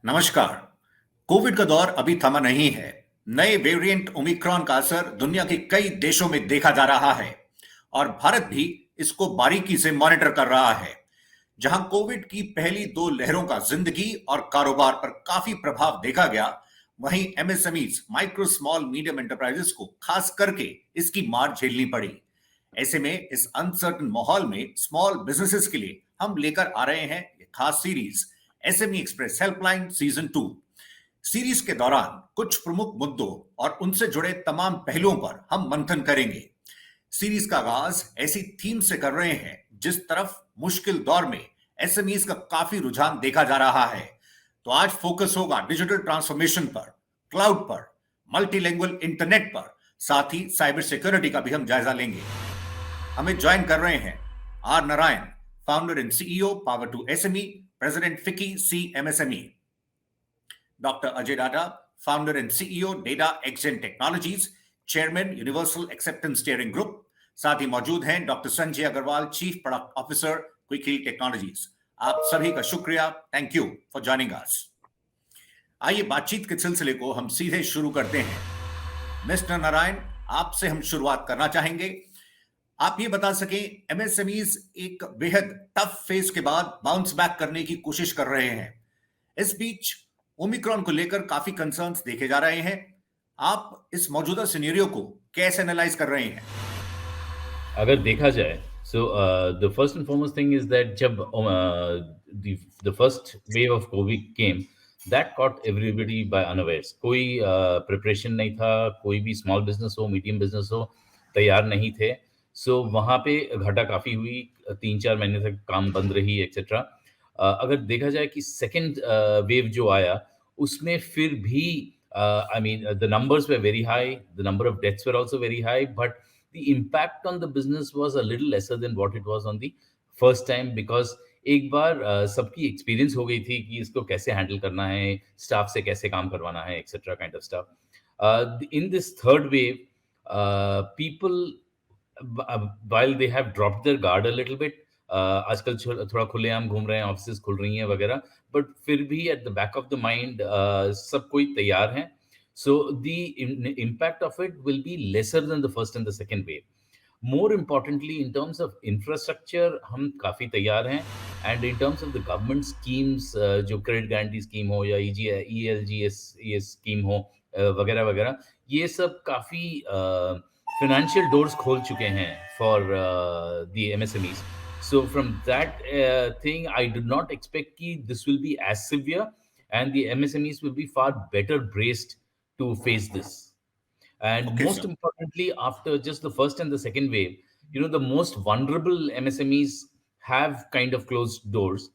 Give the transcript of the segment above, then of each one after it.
नमस्कार। कोविड का दौर अभी थमा नहीं है। नए वेरिएंट ओमिक्रॉन का असर दुनिया के कई देशों में देखा जा रहा है और भारत भी इसको बारीकी से मॉनिटर कर रहा है। जहां कोविड की पहली दो लहरों का जिंदगी और कारोबार पर काफी प्रभाव देखा गया, वहीं MSMEs micro small medium enterprises को खास करके इसकी मार झेलनी पड़ी। ऐसे में इस अनसर्टन माहौल में स्मॉल बिजनेसेस के लिए हम लेकर आ रहे हैं ये खास series, SME express helpline season 2। Series के दौरान कुछ प्रमुख मुद्दों और उनसे जुड़े तमाम पहलुओं पर हम मंथन करेंगे। सीरीज का आगाज ऐसी थीम से कर रहे हैं जिस तरफ मुश्किल दौर में एसएमईज का काफी रुझान देखा जा रहा है। तो आज फोकस होगा डिजिटल ट्रांसफॉर्मेशन पर, क्लाउड पर, मल्टीलैंग्वेज इंटरनेट पर, साथ ही साइबर सिक्योरिटी का भी हम जायजा लेंगे। हमें ज्वाइन कर रहे हैं R Narayan, founder and CEO power to SME, president FICCI C MSME, doctor Ajay Data, founder and CEO data exchange technologies, chairman universal acceptance steering group. साथ ही मौजूद हैं doctor Sanjay Agarwal, chief product officer, quickly technologies. आप सभी का शुक्रिया, thank you for joining us. आइए बातचीत के सिलसिले को हम सीधे शुरू करते हैं। मिस्टर नारायण, आपसे हम शुरुआत करना चाहेंगे। आप ये बता सकें, एमएसएमईज एक बेहद टफ फेज के बाद बाउंस बैक करने की कोशिश कर रहे हैं। इस बीच ओमिक्रॉन को लेकर काफी कंसर्न्स देखे जा रहे हैं। आप इस मौजूदा सिनेरियो को कैसे एनालाइज कर रहे हैं? अगर देखा जाए so the first and foremost thing is that जब the first wave of covid came that caught everybody by unawares. कोई प्रिपरेशन नहीं था, कोई भी स्मॉल बिजनेस हो, मीडियम बिजनेस हो, तैयार नहीं थे। सो वहाँ पे घाटा काफ़ी हुई, 3-4 महीने तक काम बंद रही एक्सेट्रा। अगर देखा जाए कि सेकेंड वेव जो आया उसमें फिर भी I mean the numbers were very high, the number of deaths were also very high, but the impact on the business was a little lesser than what it was on the first time because एक बार सबकी experience हो गई थी कि इसको कैसे handle करना है, स्टाफ से कैसे काम करवाना है etcetera kind of stuff. In this third wave people while they have dropped their guard a little bit, आजकल थोड़ा खुलेआम घूम रहे हैं, ऑफिसेस खुल रही हैं वगैरह, बट फिर भी at the back of the mind सब कोई तैयार हैं. So the impact of it will be lesser than the first and the second wave. More importantly, in terms of infrastructure, हम काफ़ी तैयार हैं. And in terms of the government schemes, जो credit guarantee scheme हो या ELGS scheme हो वगैरह वगैरह, ये सब काफ़ी financial doors खोल चुके हैं for the MSMEs. So from that thing, I do not expect that this will be as severe, and the MSMEs will be far better braced to face this. And Okay, most sir. importantly, after just the first and the second wave, the most vulnerable MSMEs have kind of closed doors,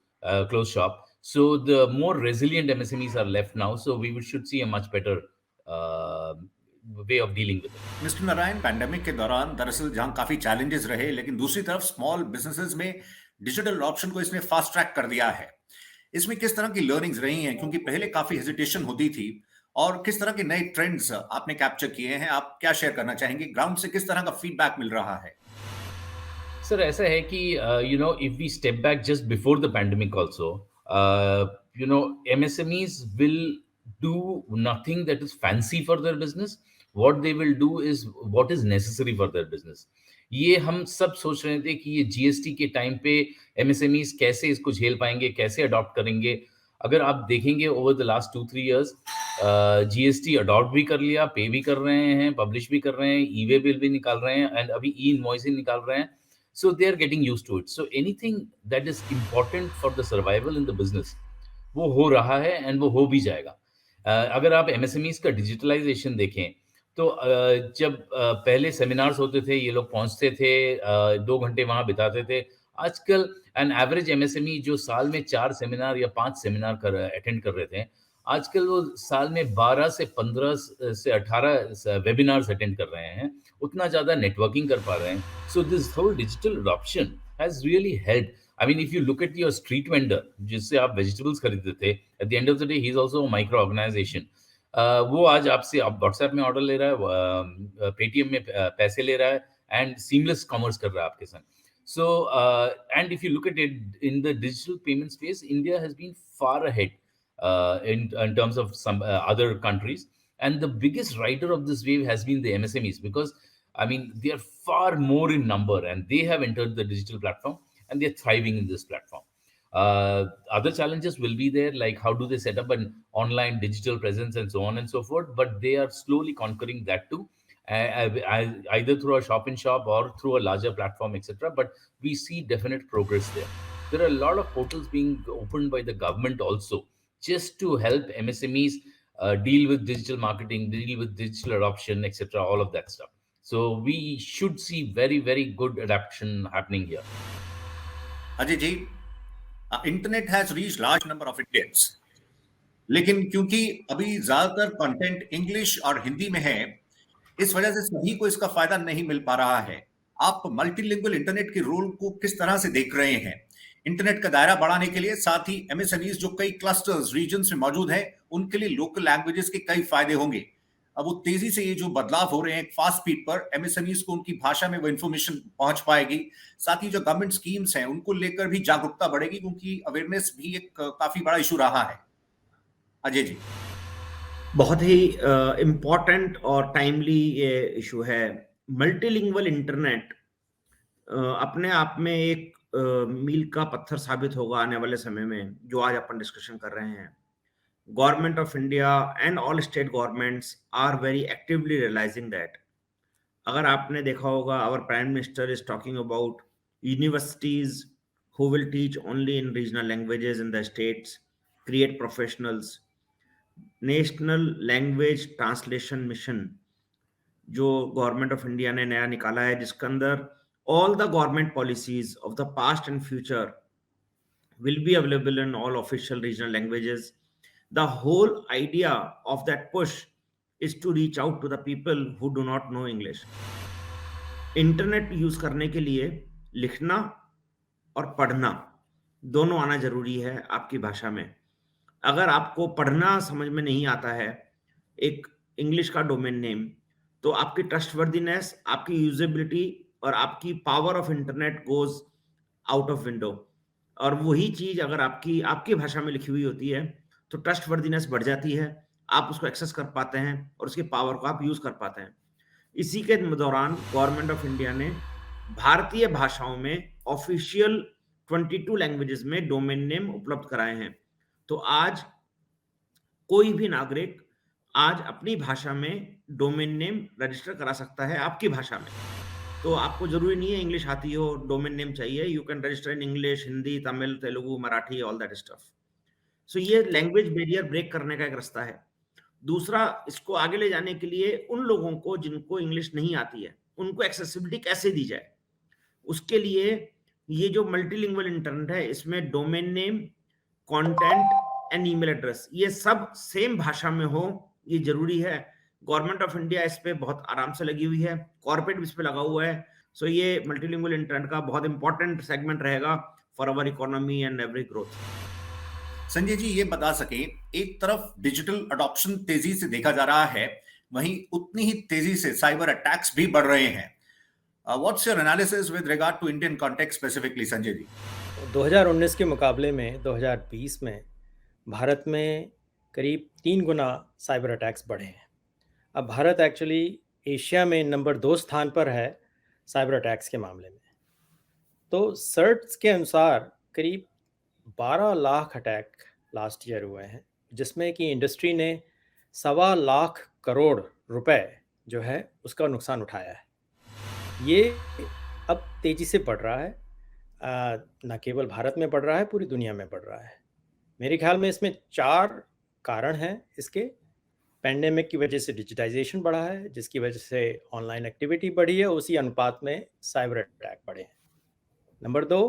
closed shop. So the more resilient MSMEs are left now. So we should see a much better uh, way of dealing with it. Mister Narayan, pandemic के दौरान दरअसल जहां काफी challenges रहे, लेकिन दूसरी तरफ small businesses में डिजिटल ऑप्शन को इसने फास्ट ट्रैक कर दिया है। इसमें किस तरह की लर्निंग्स रही हैं, क्योंकि पहले काफी हेजिटेशन होती थी, और किस तरह के नए ट्रेंड्स आपने कैप्चर किए हैं? आप क्या शेयर करना चाहेंगे? ग्राउंड से किस तरह का फीडबैक मिल रहा है? सर ऐसा है कि if we step back just before the pandemic also, MSMEs will do nothing that is fancy for their business. What they will do is what is necessary for their business. ये हम सब सोच रहे थे कि ये जीएसटी के time पे एमएसएमईज कैसे इसको झेल पाएंगे, कैसे अडॉप्ट करेंगे. अगर आप देखेंगे over the last 2-3 years, GST adopt भी कर लिया, पे भी कर रहे हैं, पब्लिश भी कर रहे हैं, ई वे बिल भी निकाल रहे हैं, एंड अभी ई इनवॉइसिंग निकाल रहे हैं. So they are getting used to it. So anything that is important for the survival in the business, वो हो रहा है एंड वो हो भी जाएगा. अगर आप एमएसएमईज का डिजिटलाइजेशन देखें तो जब पहले सेमिनार्स होते थे, ये लोग पहुंचते थे, 2 घंटे वहां बिताते थे. आजकल एन एवरेज एमएसएमई जो साल में 4 सेमिनार या 5 सेमिनार अटेंड कर रहे थे, आजकल वो साल में 12 से 15 से 18 वेबिनार्स अटेंड कर रहे हैं. उतना ज़्यादा नेटवर्किंग कर पा रहे हैं. So this whole digital adoption has really help. I mean if you look at your street vendor जिससे आप वेजिटेबल्स खरीदते थे, at the end of the day he is also micro organisation. वो आज आपसे आप व्हाट्सएप में ऑर्डर ले रहा है, पेटीएम में पैसे ले रहा है, एंड सीमलेस कॉमर्स कर रहा है आपके संग. So, and if you look at it in the digital payment space, India has been far ahead. in terms of some other countries. And the biggest rider of this wave has been the MSMEs, because I mean they are far more in number, and they have entered the digital platform, and they're thriving in this platform. Other challenges will be there, like how do they set up an online digital presence and so on and so forth. But they are slowly conquering that too, either through a shop in shop or through a larger platform, etc. But we see definite progress there. There are a lot of portals being opened by the government also, just to help MSMEs deal with digital marketing, deal with digital adoption, etc. All of that stuff. So we should see very, very good adaptation happening here. Ajay ji, internet has reach large number of Indians, लेकिन क्योंकि अभी ज्यादातर content English और हिंदी में है, इस वजह से सभी को इसका फायदा नहीं मिल पा रहा है। आप मल्टीलिंगुअल इंटरनेट के रोल को किस तरह से देख रहे हैं? इंटरनेट का दायरा बढ़ाने के लिए, साथ ही एमएसएमईज जो कई क्लस्टर्स रीजन्स में मौजूद हैं, उनके लिए लोकल लैंग्वेजेस के कई फायदे होंगे। अब वो तेजी से ये जो बदलाव हो रहे हैं फास्ट स्पीड पर, एमएसएमईज को उनकी भाषा में वो इंफॉर्मेशन पहुंच पाएगी। साथ ही जो गवर्नमेंट स्कीम्स हैं उनको लेकर भी जागरूकता बढ़ेगी, क्योंकि अवेयरनेस भी एक काफी बड़ा इशू रहा है। अजय जी, बहुत ही इम्पॉर्टेंट और टाइमली ये इशू है। मल्टीलिंगुअल इंटरनेट अपने आप में एक मील का पत्थर साबित होगा आने वाले समय में, जो आज अपन डिस्कशन कर रहे हैं। Government of India and all state governments are very actively realising that. अगर आपने देखा होगा, our prime minister is talking about universities who will teach only in regional languages in the states, create professionals. National language translation mission जो government of India ने नया निकाला है, जिसके अंदर all the government policies of the past and future will be available in all official regional languages. The whole idea of that push is to reach out to the people who do not know English. Internet use करने के लिए लिखना और पढ़ना दोनों आना जरूरी है आपकी भाषा में। अगर आपको पढ़ना समझ में नहीं आता है एक इंग्लिश का डोमेन नेम, तो आपकी ट्रस्टवर्दीनेस, आपकी यूजेबिलिटी और आपकी power of internet goes out of window. और वही चीज अगर आपकी भाषा में लिखी हुई होती है तो ट्रस्टवर्दीनेस बढ़ जाती है, आप उसको एक्सेस कर पाते हैं और उसके पावर को आप यूज कर पाते हैं। इसी के दौरान गवर्नमेंट ऑफ इंडिया ने भारतीय भाषाओं में ऑफिशियल 22 लैंग्वेजेस में डोमेन नेम उपलब्ध कराए हैं। तो आज कोई भी नागरिक आज अपनी भाषा में डोमेन नेम रजिस्टर करा सकता है आपकी भाषा में। तो आपको जरूरी नहीं है इंग्लिश आती हो, डोमेन नेम चाहिए। You can register in English, Hindi, Tamil, Telugu, Marathi, all that stuff. So ये लैंग्वेज बैरियर ब्रेक करने का एक रास्ता है। दूसरा, इसको आगे ले जाने के लिए उन लोगों को जिनको इंग्लिश नहीं आती है, उनको एक्सेसिबिलिटी कैसे दी जाए, उसके लिए ये जो मल्टीलिंगुअल इंटरनेट है, इसमें domain name, content and email address, ये सब सेम भाषा में हो, ये जरूरी है। गवर्नमेंट ऑफ इंडिया इस पे बहुत आराम से लगी हुई है, कॉर्पोरेट इस पे लगा हुआ है। सो ये मल्टीलिंगुअल इंटरनेट का बहुत इंपॉर्टेंट सेगमेंट रहेगा for our economy and every growth. Sanjay ji, ये बता सके, एक तरफ डिजिटल अडॉप्शन तेजी से देखा जा रहा है, वहीं उतनी ही तेजी से साइबर अटैक्स भी बढ़ रहे हैं। What's your analysis with regard to Indian context specifically, Sanjay ji? 2019 के मुकाबले में 2020 में भारत में करीब 3 गुना साइबर अटैक्स बढ़े हैं। अब भारत एक्चुअली एशिया में नंबर 2 स्थान पर है साइबर अटैक्स के मामले में। तो सर्ट्स के अनुसार करीब 12 लाख अटैक लास्ट ईयर हुए हैं, जिसमें कि इंडस्ट्री ने 1.25 लाख करोड़ रुपए जो है उसका नुकसान उठाया है। ये अब तेज़ी से बढ़ रहा है, न केवल भारत में बढ़ रहा है, पूरी दुनिया में बढ़ रहा है। मेरे ख्याल में इसमें 4 कारण हैं इसके। पेंडेमिक की वजह से डिजिटाइजेशन बढ़ा है, जिसकी वजह से ऑनलाइन एक्टिविटी बढ़ी है, उसी अनुपात में साइबर अटैक बढ़े हैं। नंबर 2,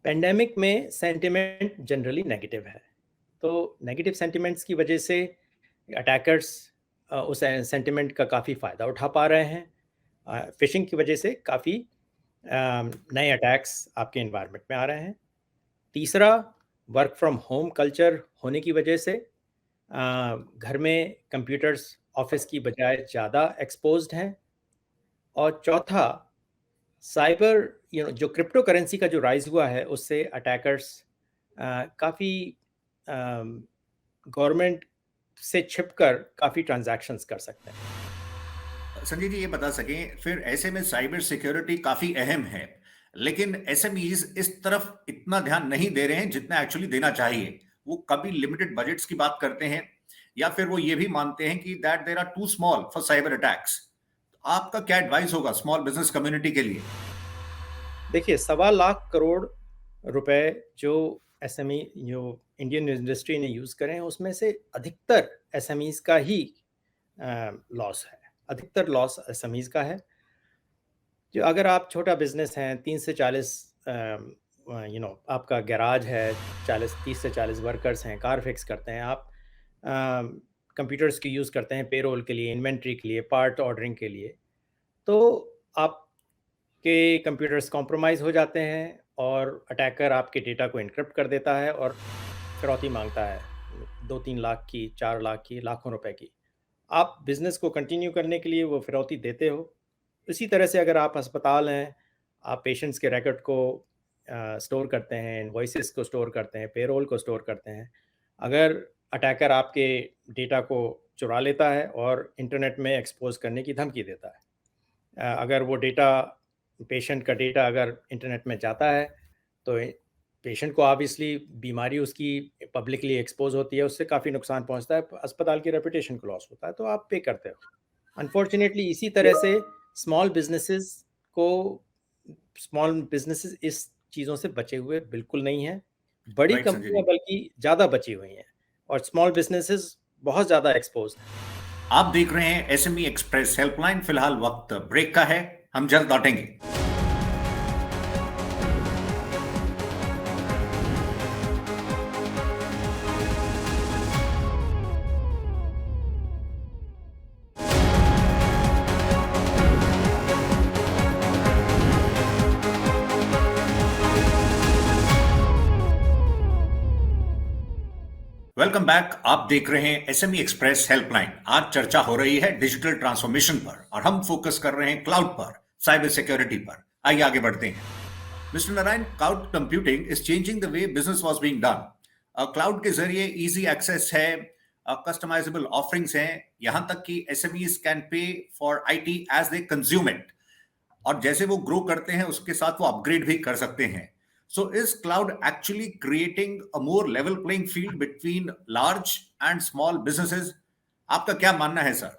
पेंडेमिक में सेंटिमेंट जनरली नेगेटिव है, तो नेगेटिव सेंटिमेंट्स की वजह से अटैकर्स उस सेंटिमेंट का काफ़ी फ़ायदा उठा पा रहे हैं। फिशिंग की वजह से काफ़ी नए अटैक्स आपके इन्वायरमेंट में आ रहे हैं। तीसरा, वर्क फ्रॉम होम कल्चर होने की वजह से घर में कंप्यूटर्स ऑफिस की बजाय ज़्यादा एक्सपोज्ड हैं। और चौथा, साइबर जो क्रिप्टो करेंसी का जो राइज हुआ है, उससे अटैकर्स काफ़ी गवर्नमेंट से छिपकर काफ़ी ट्रांजैक्शंस कर सकते हैं। संजय जी, ये बता सकें फिर ऐसे में साइबर सिक्योरिटी काफी अहम है, लेकिन एसएमईज इस तरफ इतना ध्यान नहीं दे रहे हैं जितना एक्चुअली देना चाहिए। वो कभी लिमिटेड बजट्स की बात करते हैं या फिर वो ये भी मानते हैं कि that there are too small for cyber attacks. आपका क्या एडवाइस होगा स्मॉल बिजनेस कम्युनिटी के लिए? देखिए, 1.25 करोड़ रुपए जो एसएमई जो इंडियन इंडस्ट्री ने यूज़ करे हैं, उसमें से अधिकतर एसएमईज का ही लॉस है। अधिकतर लॉस एसएमईज का है। जो अगर आप छोटा बिजनेस हैं, 3 से 40 आपका गैराज है, 30 से 40 वर्कर्स हैं, कार फिक्स करते हैं आप, कंप्यूटर्स की यूज़ करते हैं पेरोल के लिए, इन्वेंट्री के लिए, पार्ट ऑर्डरिंग के लिए, तो आपके कंप्यूटर्स कॉम्प्रोमाइज़ हो जाते हैं और अटैकर आपके डेटा को एन्क्रिप्ट कर देता है और फिरौती मांगता है 2-3 लाख की, 4 लाख की, लाखों रुपए की। आप बिज़नेस को कंटिन्यू करने के लिए वो फिरौती देते हो। इसी तरह से अगर आप अस्पताल हैं, आप पेशेंट्स के रिकॉर्ड को स्टोर करते हैं, इनवॉइसेस को स्टोर करते हैं, पेरोल को स्टोर करते हैं। अगर अटैकर आपके डेटा को चुरा लेता है और इंटरनेट में एक्सपोज करने की धमकी देता है, अगर वो डेटा पेशेंट का डेटा अगर इंटरनेट में जाता है तो पेशेंट को ऑब्वियसली बीमारी उसकी पब्लिकली एक्सपोज होती है, उससे काफ़ी नुकसान पहुंचता है, अस्पताल की रेपुटेशन को लॉस होता है, तो आप पे करते हो। अनफॉर्चुनेटली इसी तरह से स्मॉल बिजनेसेस इस चीज़ों से बचे हुए बिल्कुल नहीं हैं। बड़ी राइट संजय कंपनियां जी। बल्कि ज़्यादा बची हुई हैं और स्मॉल बिजनेसेस बहुत ज़्यादा एक्सपोज हैं। आप देख रहे हैं एसएमई एक्सप्रेस हेल्पलाइन। फिलहाल वक्त ब्रेक का है, हम जल्द लौटेंगे। Welcome back. आप देख रहे हैं एसएमई एक्सप्रेस हेल्पलाइन। आज चर्चा हो रही है डिजिटल ट्रांसफॉर्मेशन पर और हम फोकस कर रहे हैं क्लाउड पर, साइबर सिक्योरिटी पर। आइए आगे बढ़ते हैं। Mister Narayan, cloud computing is changing the way business was being done. Cloud के जरिए इजी एक्सेस है, कस्टमाइजेबल ऑफरिंग्स हैं, यहां तक कि SMEs can pay for IT as they consume it, और जैसे वो ग्रो करते हैं उसके साथ वो अपग्रेड भी कर सकते हैं। So is cloud actually creating a more level playing field between large and small businesses? आपका क्या मानना है सर?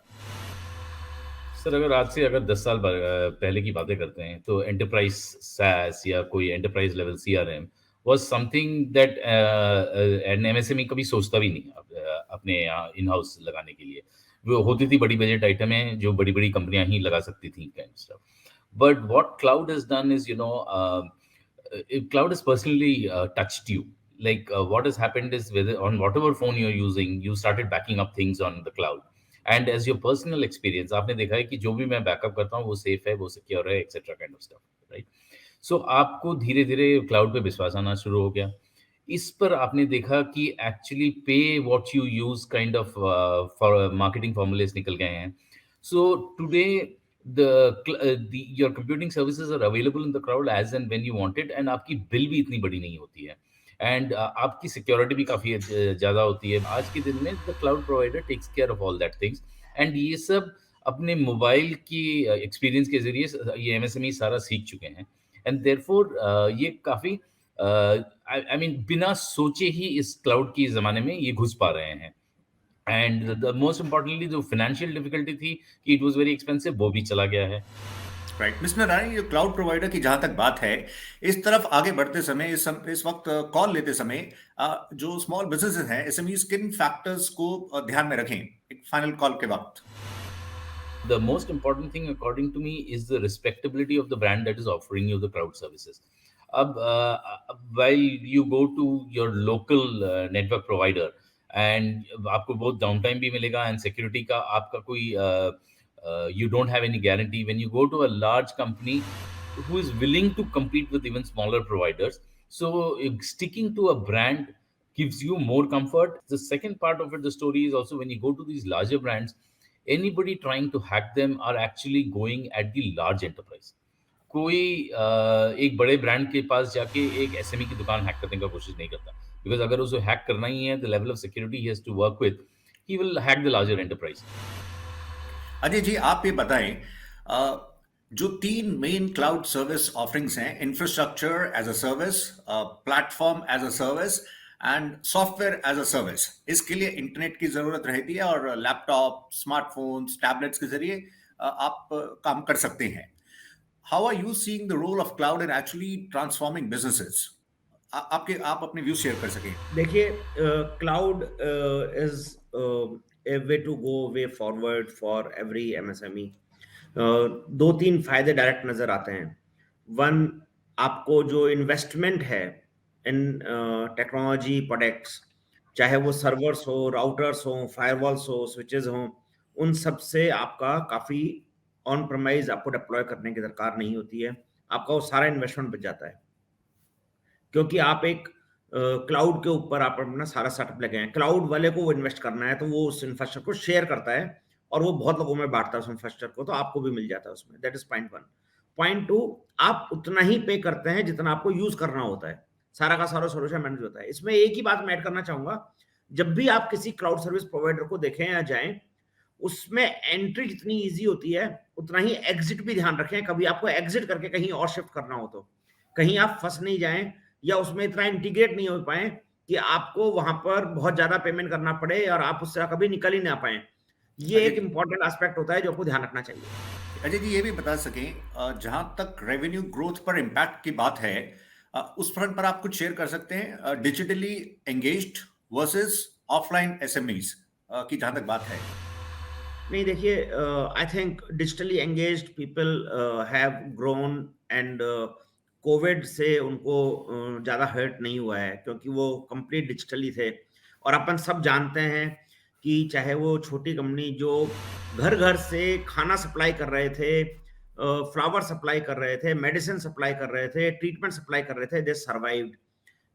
सर, अगर आज से 10 साल पहले की बातें करते हैं तो एंटरप्राइज SaaS या कोई enterprise level CRM was something that an MSME कभी सोचता भी नहीं अपने इन हाउस लगाने के लिए। वो होती थी बड़ी बजट आइटमें जो बड़ी बड़ी कंपनियां ही लगा सकती थी kind stuff. But what cloud has done is cloud has personally touched you. Like what has happened is whether on whatever phone you're using, you started backing up things on the cloud. And as your personal experience, आपने देखा है कि जो भी मैं backup करता हूँ वो सेफ है, वो सिक्योर है, etcetera kind of stuff, right? So आपको धीरे धीरे क्लाउड पे विश्वास आना शुरू हो गया। इस पर आपने देखा कि एक्चुअली पे what you use kind of marketing formulas निकल गए हैं। So today your computing services are available in the cloud as and when you want it, and आपकी बिल भी इतनी बड़ी नहीं होती है, एंड आपकी सिक्योरिटी भी काफ़ी ज़्यादा होती है। आज के दिन में the cloud provider takes care of all that things, and ये सब अपने मोबाइल की एक्सपीरियंस के जरिए ये एमएसएमई सारा सीख चुके हैं, एंड देयरफॉर ये काफ़ी आई मीन बिना सोचे ही इस क्लाउड की ज़माने में ये घुस पा रहे हैं। एंड द मोस्ट इम्पोर्टेंटली जो फाइनेंशियल डिफिकल्टी थी कि इट वाज वेरी एक्सपेंसिव, वो भी चला गया है। राइट मिस्टर नारायण, ये क्लाउड प्रोवाइडर की जहां तक बात है, इस तरफ आगे बढ़ते समय इस वक्त कॉल लेते समय जो स्मॉल बिजनेसेस हैं, एसएमईज किन फैक्टर्स को ध्यान में रखें एक फाइनल कॉल के वक्त? The most important thing according to me is the respectability of the brand that is offering you the cloud services. अब while you go to your local network provider and आपको बहुत down time भी मिलेगा and security का आपका कोई you don't have any guarantee. When you go to a large company who is willing to compete with even smaller providers, so sticking to a brand gives you more comfort. The second part of it, the story is also when you go to these larger brands, anybody trying to hack them are actually going at the large enterprise. कोई एक बड़े brand के पास जाके एक SME की दुकान hack करने का कोशिश नहीं करता, because अगर उसे हैक करना ही है, the level of security he has to work with, he will hack the larger enterprise. Ajay ji, आप ये बताएं, जो 3 मेन क्लाउड सर्विस ऑफरिंग्स हैं, infrastructure as a service, platform as a service and software as a service, इसके लिए internet की जरूरत रहती है और लैपटॉप, स्मार्टफोन्स, टैबलेट्स के जरिए आप काम कर सकते हैं. How are you seeing the role of cloud in actually transforming businesses? आप अपने व्यू शेयर कर सकें. देखिए, cloud is a way to go, way forward for every MSME. 2-3 फायदे डायरेक्ट नजर आते हैं. वन, आपको जो इन्वेस्टमेंट है इन टेक्नोलॉजी प्रोडक्ट्स, चाहे वो सर्वर्स हो, राउटर्स हो, फायरवॉल्स हो, स्विचेस हो, उन सब से आपका काफी ऑन प्रमाइज आपको डिप्लॉय करने की दरकार नहीं होती है. आपका वो सारा इन्वेस्टमेंट बच जाता है, क्योंकि आप एक क्लाउड के ऊपर आप अपना सारा सेटअप लगे हैं. क्लाउड वाले को वो इन्वेस्ट करना है, तो वो उस इंफ्रास्ट्रक्चर को शेयर करता है और वो बहुत लोगों में बांटता है उस इंफ्रास्ट्रक्चर को, तो आपको भी मिल जाता है उसमें. That is point 1. पॉइंट 2, आप उतना ही पे करते हैं जितना आपको यूज करना होता है. सारा का सारा सोल्यूशन मैनेज होता है. इसमें एक ही बात मैं ऐड करना चाहूंगा, जब भी आप किसी क्लाउड सर्विस प्रोवाइडर को देखें या जाएं, उसमें एंट्री जितनी ईजी होती है उतना ही एग्जिट भी ध्यान रखें. कभी आपको एग्जिट करके कहीं और शिफ्ट करना हो तो कहीं आप फंस नहीं जाएं, या उसमें इतना इंटीग्रेट नहीं हो पाए कि आपको वहां पर बहुत ज्यादा पेमेंट करना पड़े और आप उससे कभी निकल ही ना पाए. ये एक इंपॉर्टेंट एस्पेक्ट होता है जो आपको ध्यान रखना चाहिए. अजय जी, ये भी बता सकें, जहां तक रेवेन्यू ग्रोथ पर इम्पैक्ट की बात है, उस फ्रंट पर आप कुछ शेयर कर सकते हैं, digitally engaged versus offline SMEs की जहां तक बात है. नहीं, देखिए, I think digitally engaged people have grown and Covid से उनको ज़्यादा हर्ट नहीं हुआ है, क्योंकि वो कंप्लीट डिजिटली थे. और अपन सब जानते हैं कि चाहे वो छोटी कंपनी जो घर घर से खाना सप्लाई कर रहे थे, फ्लावर सप्लाई कर रहे थे, मेडिसिन सप्लाई कर रहे थे, ट्रीटमेंट सप्लाई कर रहे थे, दे survived.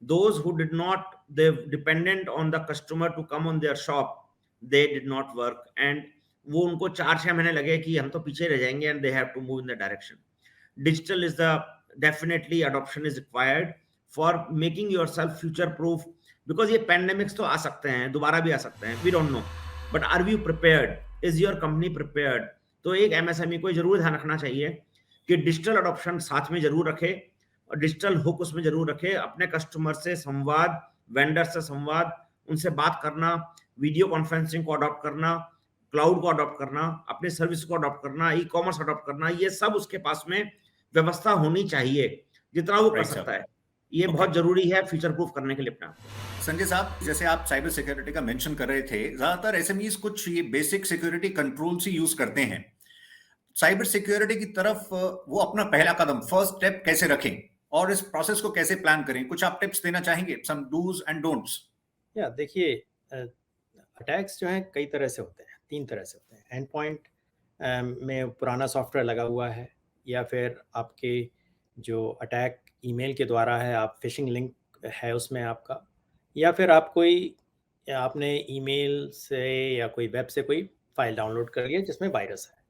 Those who did not, they dependent on the customer to come on their shop, they did not work, and वो उनको 4-6 महीने लगे कि हम तो पीछे रह जाएंगे, and they have to move in the direction. Digital is the definitely adoption is required for making yourself future proof, because ये pandemics तो आ सकते हैं, दोबारा भी आ सकते हैं, we don't know, but are you prepared? Is your company prepared? तो एक MSME को जरूर ध्यान रखना चाहिए कि डिजिटल अडॉप्शन साथ में जरूर रखे और डिजिटल हुक उसमें जरूर रखे. अपने कस्टमर से संवाद, वेंडर से संवाद, उनसे बात करना, वीडियो कॉन्फ्रेंसिंग को अडॉप्ट करना, क्लाउड को अडॉप्ट करना, अपने सर्विस को अडॉप्ट करना, ई कॉमर्स अडॉप्ट करना, ये सब उसके पास में व्यवस्था होनी चाहिए जितना वो कर सकता है. ये बहुत जरूरी है फ्यूचर प्रूफ करने के लिए अपना. संजय साहब, जैसे आप साइबर सिक्योरिटी का मेंशन कर रहे थे, ज्यादातर एसएमईज कुछ ये बेसिक सिक्योरिटी कंट्रोल्स ही यूज करते हैं. साइबर सिक्योरिटी की तरफ वो अपना पहला कदम, फर्स्ट स्टेप कैसे रखें और इस प्रोसेस को कैसे प्लान करें? कुछ आप टिप्स देना चाहेंगे, सम डूज एंड डोंट्स? या देखिए, अटैक्स जो हैं कई तरह से होते हैं, 3 तरह से होते हैं. एंड पॉइंट में पुराना सॉफ्टवेयर लगा हुआ है, या फिर आपके जो अटैक ईमेल के द्वारा है, आप फिशिंग लिंक है उसमें आपका, या फिर आपने ईमेल से या कोई वेब से कोई फाइल डाउनलोड कर लिया जिसमें वायरस है.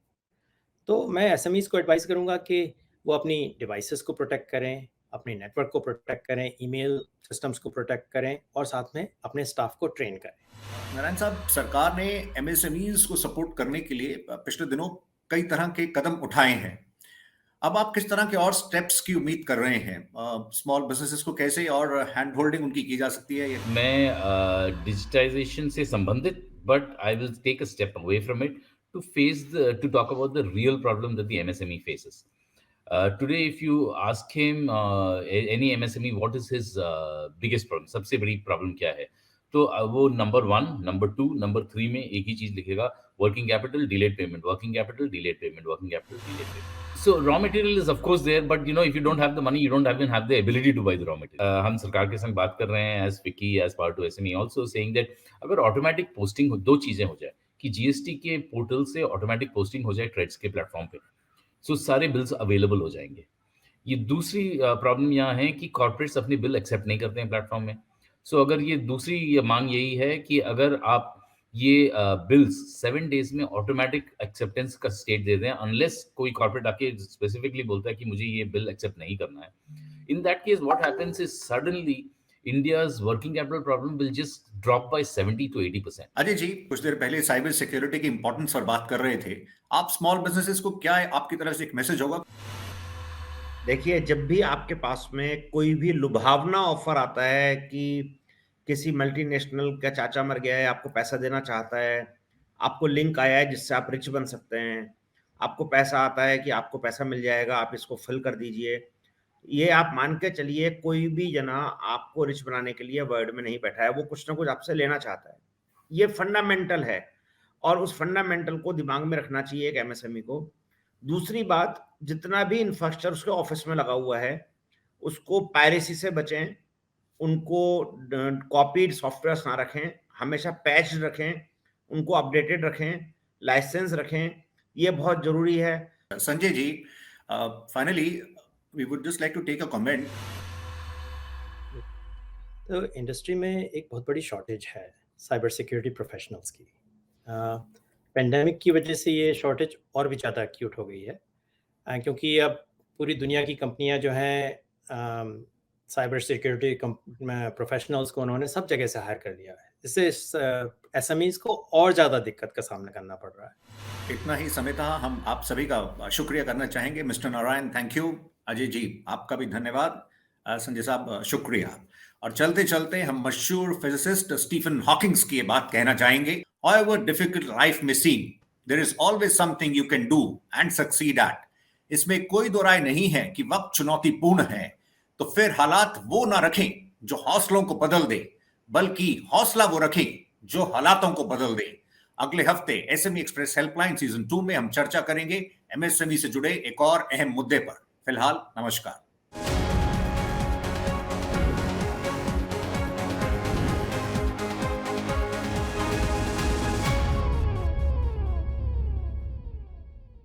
तो मैं एसएमईज को एडवाइस करूंगा कि वो अपनी डिवाइसेस को प्रोटेक्ट करें, अपने नेटवर्क को प्रोटेक्ट करें, ईमेल सिस्टम्स को प्रोटेक्ट करें और साथ में अपने स्टाफ को ट्रेन करें. नारायण साहब, सरकार ने एमएसएमईज को सपोर्ट करने के लिए पिछले दिनों कई तरह के कदम उठाए हैं. अब आप किस तरह के और स्टेप्स की उम्मीद कर रहे हैं? स्मॉल बिजनेसेस को कैसे और हैंड होल्डिंग उनकी की जा सकती है? मैं डिजिटाइजेशन से संबंधित, but I will take a step away from it to talk about the real problem that the MSME faces. Today, if you ask him, any MSME, what is his biggest problem, सबसे बड़ी problem क्या है, तो वो number 1, number 2, number 3 में एक ही चीज लिखेगा, working capital, delayed payment, working capital, delayed payment, working capital, delayed payment. So raw material is of course there, but if you don't have the money, you don't even have the ability to buy the raw material. हम सरकार के संग बात कर रहे हैं as Vicky, as part to SME, also saying that अगर automatic posting हो, 2 चीजें हो जाए कि जीएसटी के पोर्टल से ऑटोमेटिक पोस्टिंग हो जाए ट्रेड्स के प्लेटफॉर्म पे, सो सारे बिल्स अवेलेबल हो जाएंगे. ये दूसरी प्रॉब्लम यहाँ है कि कॉर्पोरेट्स अपने बिल एक्सेप्ट नहीं करते हैं प्लेटफॉर्म में. सो अगर ये दूसरी मांग यही है कि अगर आप ये बिल्स 7 डेज में ऑटोमेटिक एक्सेप्टेंस का स्टेट दे दें, अनलेस कोई कॉर्पोरेट आके स्पेसिफिकली बोलता है कि मुझे ये बिल एक्सेप्ट नहीं करना है. In that case what happens is suddenly India's working capital problem will just drop by 70 to 80%. Ajay ji, कुछ देर पहले साइबर सिक्योरिटी की इंपॉर्टेंस पर बात कर रहे थे। आप स्मॉल बिजनेसेस को क्या है आपकी तरफ से एक मैसेज होगा? देखिए, जब भी आपके पास में कोई भी लुभावना ऑफर आता है कि किसी मल्टीनेशनल का चाचा मर गया है, आपको पैसा देना चाहता है, आपको लिंक आया है जिससे आप रिच बन सकते हैं, आपको पैसा आता है कि आपको पैसा मिल जाएगा, आप इसको फिल कर दीजिए। ये आप मान के चलिए, कोई भी जना आपको रिच बनाने के लिए वर्ल्ड में नहीं बैठा है, वो कुछ ना कुछ आपसे लेना चाहता है। ये फंडामेंटल है और उस फंडामेंटल को दिमाग में रखना चाहिए एक एमएसएमई को। दूसरी बात, जितना भी इंफ्रास्ट्रक्चर उसके ऑफिस में लगा हुआ है, उसको पायरेसी से बचें, उनको कॉपीड सॉफ्टवेयर्स ना रखें, हमेशा पैच रखें, उनको अपडेटेड रखें, लाइसेंस रखें, ये बहुत ज़रूरी है। Sanjay ji, finally we would just like to take a comment. तो इंडस्ट्री में एक बहुत बड़ी शॉर्टेज है साइबर सिक्योरिटी प्रोफेशनल्स की। पेंडेमिक की वजह से ये शॉर्टेज और भी ज़्यादा एक्यूट हो गई है, क्योंकि अब पूरी दुनिया की कंपनियां जो हैं साइबर सिक्योरिटी प्रोफेशनल्स को उन्होंने सब जगह से हायर कर लिया है। इससे एसएमईज को और ज़्यादा दिक्कत का सामना करना पड़ रहा है। इतना ही समय था। हम आप सभी का शुक्रिया करना चाहेंगे। Mister Narayan, thank you. Ajay ji, आपका भी धन्यवाद। संजय साहब, शुक्रिया। और चलते चलते हम मशहूर फिजिसिस्ट स्टीफन हॉकिंग्स की बात कहना चाहेंगे। However difficult life may seem, there is always something you can do and succeed at. इसमें कोई दो राय नहीं है कि वक्त चुनौतीपूर्ण है, तो फिर हालात वो ना रखें जो हौसलों को बदल दे, बल्कि हौसला वो रखें जो हालातों को बदल दे। अगले हफ्ते एसएमई एक्सप्रेस हेल्पलाइन सीजन 2 में हम चर्चा करेंगे एमएसएमई से जुड़े एक और अहम मुद्दे पर। फिलहाल नमस्कार।